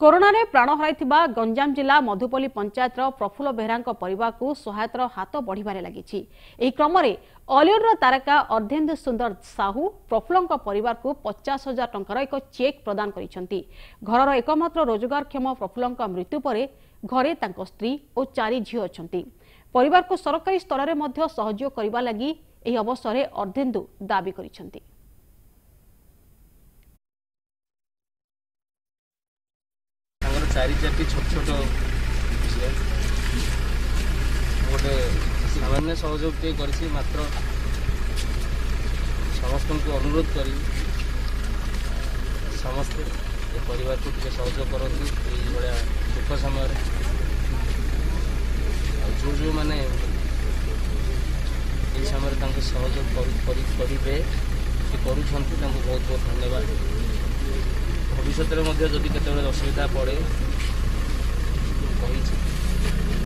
Corona रे प्राण हराइथिबा गंजाम जिला मधुपल्ली पंचायत प्रफुल्ल बेहरा परिवार को सहायतार हाथ बढ़िबारे लागिछि। एही क्रम रे ऑलीवुड तारका अर्धेन्दु सुंदर साहू प्रफुल्ल परिवार को 50,000 टंकार एक चेक प्रदान करिसेंती। घरर एकमात्र रोजगारक्षम प्रफुल्ल मृत्यु पर घरे तांको स्त्री और 4 झियो अछंती। परिवार को सरकारी स्तर में मध्य सहयोग करबा लागि एही अवसर रे अर्धेन्दु दाबी करिसेंती। चारि चारि छोट छोट गोटे सामान्य सहयोग टे करी मात्र समस्त को अनुरोध करी समस्ते परिवार को टे सहयोग करती भाया दुख समय जो जो मैंने ये समय सहयोग करेंगे बहुत बहुत धन्यवाद। भविष्य में जदि केत असुविधा पड़े